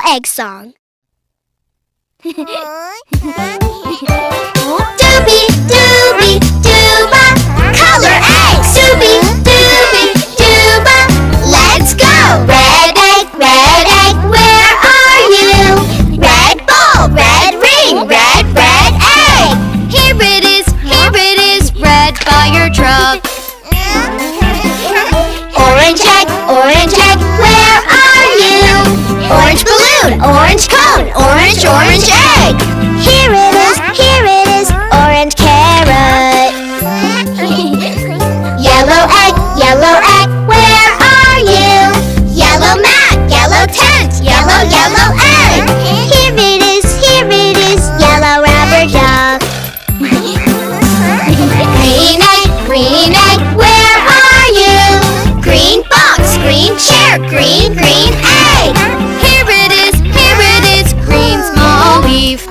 egg song. Doobie, doobie, dooba, color eggs. Doobie, doobie, dooba, let's go. Red egg, where are you? Red ball, red ring, red egg. Here it is, red fire truck. Orange egg, where are you? Orange balloon, orange cone, orange egg. Here it is, orange carrot. Yellow egg, where are you? Yellow mat, yellow tent, yellow egg. Here it is, yellow rubber duck. Green egg, where are you? Green box, green chair, green egg. Here it is, green small leaf.